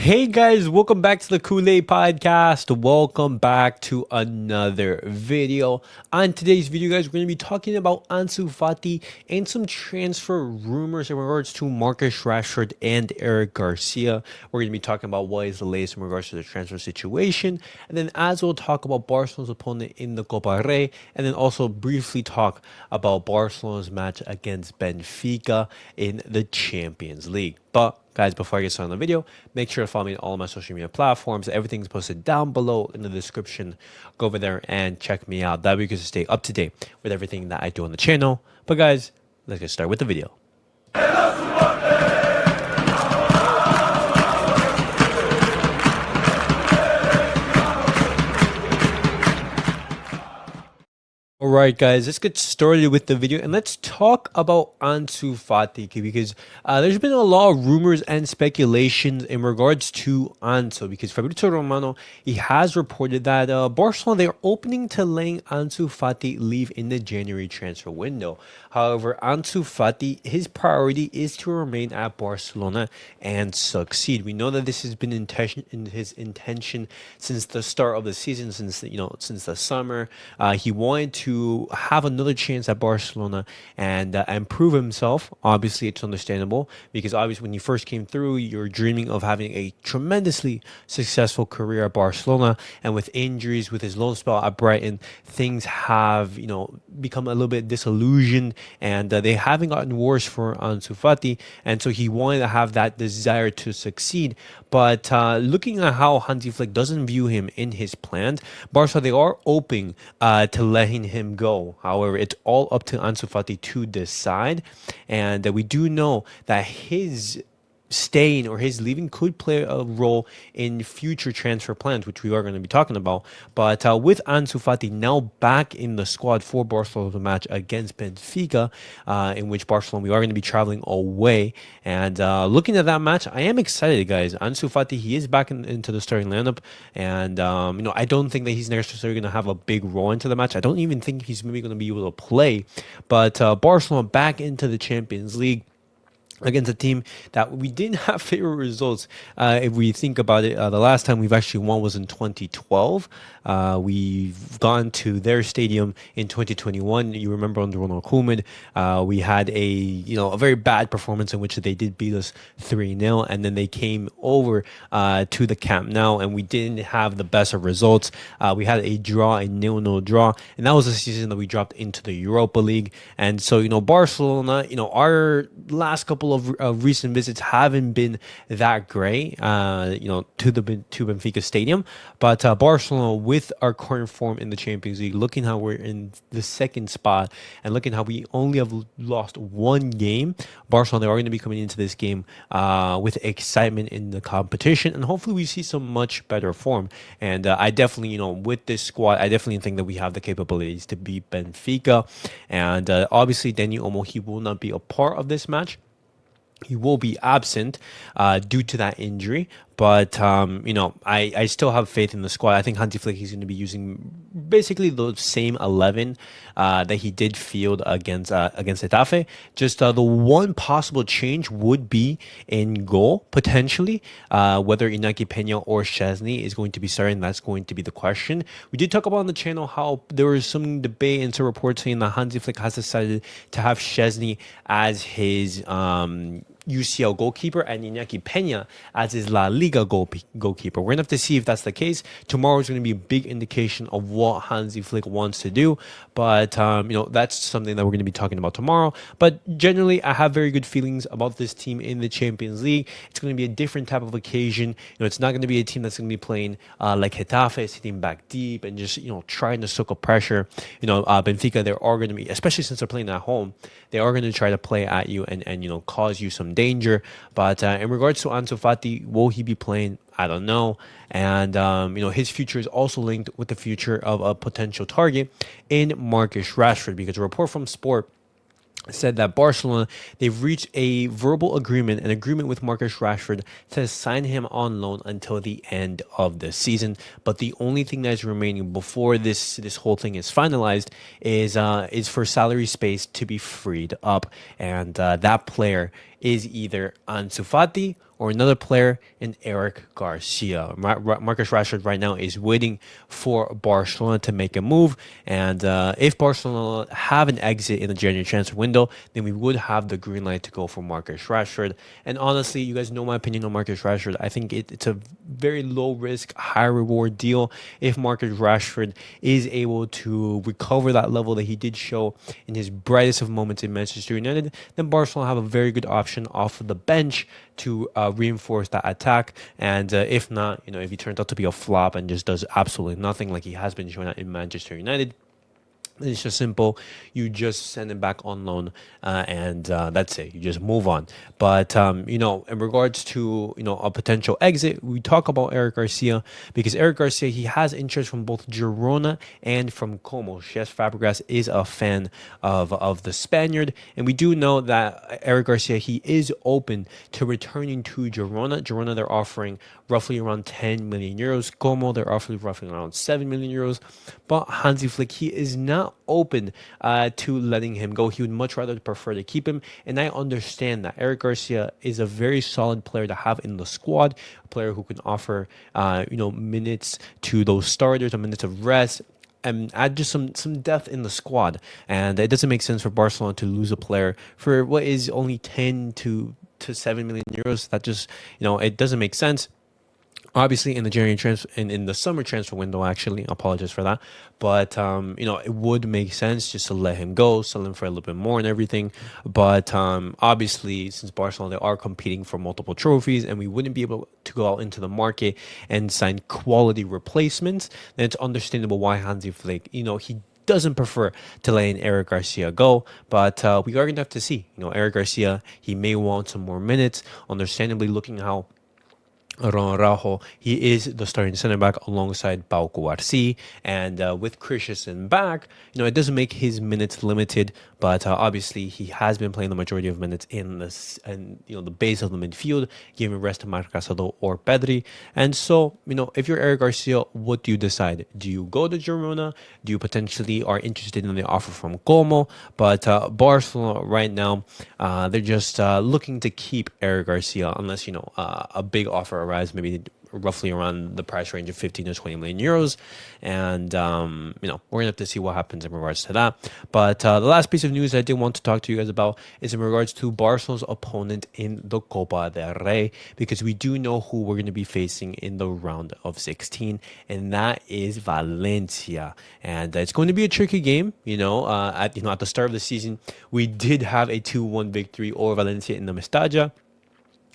Hey guys, welcome back to the Kool-Aid Podcast. Welcome back to another video. On today's video, guys, we're going to be talking about Ansu Fati and some transfer rumors in regards to Marcus Rashford and Eric Garcia. We're going to be talking about what is the latest in regards to the transfer situation. And then as we'll talk about Barcelona's opponent in the Copa Rey, and then also briefly talk about Barcelona's match against Benfica in the Champions League. But guys, before I get started on the video, make sure to follow me on all of my social media platforms. Everything's posted down below in the description. Go over there and check me out. That way you can stay up to date with everything that I do on the channel. But guys, let's get started with the video. Alright guys, let's get started with the video and let's talk about Ansu Fati because there's been a lot of rumors and speculations in regards to Ansu because Fabrizio Romano, he has reported that Barcelona, they're opening to letting Ansu Fati leave in the January transfer window. However, Ansu Fati, his priority is to remain at Barcelona and succeed. We know that this has been his intention since the start of the season, since the summer. He wanted to have another chance at Barcelona and prove himself. Obviously, it's understandable because obviously when you first came through, you're dreaming of having a tremendously successful career at Barcelona, and with injuries, with his loan spell at Brighton, things have become a little bit disillusioned, and they haven't gotten worse for Ansu Fati, and so he wanted to have that desire to succeed. But looking at how Hansi Flick doesn't view him in his plans, Barca, they are open to letting him go. However, it's all up to Ansu Fati to decide, and we do know that his staying or his leaving could play a role in future transfer plans, which we are going to be talking about. But with Ansu Fati now back in the squad for Barcelona's match against Benfica, in which Barcelona, we are going to be traveling away. And looking at that match, I am excited, guys. Ansu Fati, he is back into the starting lineup. And, I don't think that he's necessarily going to have a big role into the match. I don't even think he's maybe going to be able to play. But Barcelona back into the Champions League against a team that we didn't have favorite results. If we think about it, the last time we've actually won was in 2012. We've gone to their stadium in 2021. You remember under Ronald Koeman, we had a very bad performance in which they did beat us 3-0, and then they came over to the Camp Nou, and we didn't have the best of results. We had a draw, a 0-0 draw, and that was the season that we dropped into the Europa League. And so Barcelona, our last couple of recent visits haven't been that great, to Benfica Stadium. But Barcelona, with our current form in the Champions League, looking how we're in the second spot and looking how we only have lost one game, Barcelona, they are going to be coming into this game with excitement in the competition, and hopefully we see some much better form. And I definitely, with this squad, I definitely think that we have the capabilities to beat Benfica. And obviously, Dani Olmo, he will not be a part of this match. He will be absent due to that injury. But, I still have faith in the squad. I think Hansi Flick is going to be using basically the same 11 that he did field against Getafe. Just the one possible change would be in goal, potentially. Whether Iñaki Peña or Szczesny is going to be starting, that's going to be the question. We did talk about on the channel how there was some debate and some reports saying that Hansi Flick has decided to have Szczesny as his UCL goalkeeper and Iñaki Peña as his La Liga goalkeeper. We're going to have to see if that's the case. Tomorrow is going to be a big indication of what Hansi Flick wants to do. But, that's something that we're going to be talking about tomorrow. But generally, I have very good feelings about this team in the Champions League. It's going to be a different type of occasion. It's not going to be a team that's going to be playing like Getafe, sitting back deep and just, trying to soak up pressure. Benfica, they are going to be, especially since they're playing at home, they are going to try to play at you and cause you some danger. But in regards to Ansu Fati, will he be playing? I don't know. And, his future is also linked with the future of a potential target in Marcus Rashford, because a report from Sport said that Barcelona, they've reached a verbal agreement, an agreement with Marcus Rashford to sign him on loan until the end of the season. But the only thing that is remaining before this whole thing is finalized is for salary space to be freed up, and that player is either Ansu Fati or another player in Eric Garcia. Marcus Rashford right now is waiting for Barcelona to make a move, and if Barcelona have an exit in the January transfer window, then we would have the green light to go for Marcus Rashford. And honestly, you guys know my opinion on Marcus Rashford. I think it's a very low risk, high reward deal. If Marcus Rashford is able to recover that level that he did show in his brightest of moments in Manchester United, then Barcelona have a very good option off of the bench to reinforce that attack. And if not, if he turns out to be a flop and just does absolutely nothing like he has been showing in Manchester United, it's just simple. You just send him back on loan, and that's it. You just move on. But in regards to a potential exit, we talk about Eric Garcia because Eric Garcia, he has interest from both Girona and from Como. Cesc Fàbregas is a fan of the Spaniard, and we do know that Eric Garcia, he is open to returning to Girona. Girona, they're offering roughly around 10 million euros. Como, they're offering roughly around 7 million euros. But Hansi Flick, he is not open to letting him go. He would much rather prefer to keep him. And I understand that Eric Garcia is a very solid player to have in the squad, a player who can offer, minutes to those starters, a minutes of rest, and add just some depth in the squad. And it doesn't make sense for Barcelona to lose a player for what is only 10 to 7 million euros. That just, it doesn't make sense. Obviously, in the January transfer, in the summer transfer window, actually, I apologize for that. But it would make sense just to let him go, sell him for a little bit more and everything. But obviously, since Barcelona, they are competing for multiple trophies, and we wouldn't be able to go out into the market and sign quality replacements, then it's understandable why Hansi Flick, he doesn't prefer to let Eric Garcia go, but we are gonna have to see. Eric Garcia, he may want some more minutes. Understandably, looking how Ron Araujo, he is the starting center back alongside Pau Cubarsí, and with Christensen back, it doesn't make his minutes limited, but obviously he has been playing the majority of minutes in this, and the base of the midfield, giving rest to Marc Casado or Pedri. And so, if you're Eric Garcia, what do you decide? Do you go to Girona? Do you potentially are interested in the offer from Como? But Barcelona right now, they're just looking to keep Eric Garcia unless a big offer arrives, maybe roughly around the price range of 15 to 20 million euros. And, we're going to have to see what happens in regards to that. But the last piece of news I did want to talk to you guys about is in regards to Barcelona's opponent in the Copa del Rey, because we do know who we're going to be facing in the round of 16, and that is Valencia. And it's going to be a tricky game. At the start of the season, we did have a 2-1 victory over Valencia in the Mestalla.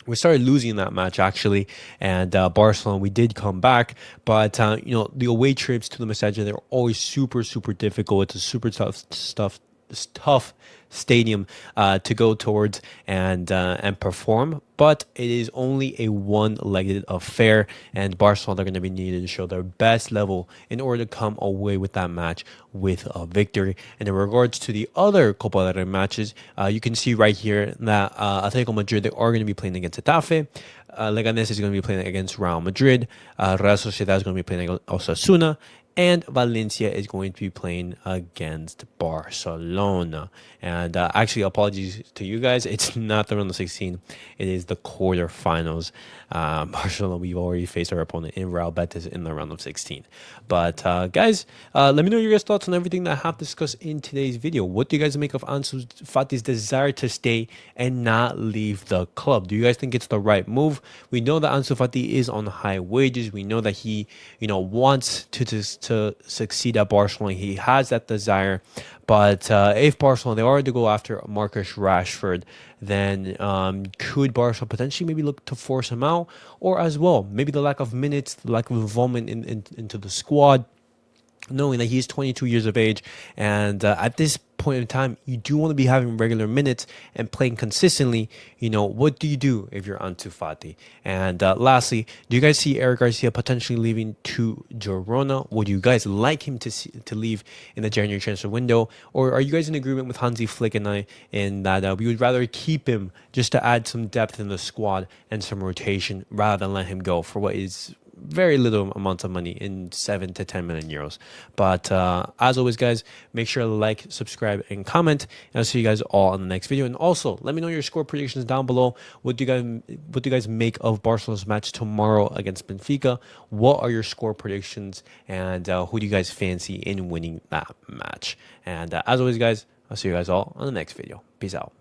We started losing that match, actually, and Barcelona, we did come back, but the away trips to the Mestalla, they're always super, super difficult. It's a super tough stadium to go towards and perform, but it is only a one-legged affair, and Barcelona are going to be needed to show their best level in order to come away with that match with a victory. And in regards to the other Copa del Rey matches, you can see right here that Atletico Madrid, they are going to be playing against Getafe. Leganés is going to be playing against Real Madrid. Real Sociedad is going to be playing against Osasuna. And Valencia is going to be playing against Barcelona. And actually, apologies to you guys. It's not the round of 16. It is the quarterfinals. Barcelona, we've already faced our opponent in Real Betis in the round of 16. But guys, let me know your guys' thoughts on everything that I have discussed in today's video. What do you guys make of Ansu Fati's desire to stay and not leave the club? Do you guys think it's the right move? We know that Ansu Fati is on high wages. We know that he, wants to succeed at Barcelona. He has that desire. But if Barcelona, they are to go after Marcus Rashford, then could Barcelona potentially maybe look to force him out? Or as well, maybe the lack of minutes, the lack of involvement into the squad, knowing that he's 22 years of age, and at this point in time, you do want to be having regular minutes and playing consistently. What do you do if you're Ansu Fati? And lastly, do you guys see Eric Garcia potentially leaving to Girona? Would you guys like him to leave in the January transfer window? Or are you guys in agreement with Hansi Flick and I in that we would rather keep him just to add some depth in the squad and some rotation rather than let him go for what is very little amounts of money in 7 to 10 million euros. But as always, guys, make sure to like, subscribe, and comment. And I'll see you guys all in the next video. And also, let me know your score predictions down below. What do you guys make of Barcelona's match tomorrow against Benfica? What are your score predictions? And who do you guys fancy in winning that match? And as always, guys, I'll see you guys all on the next video. Peace out.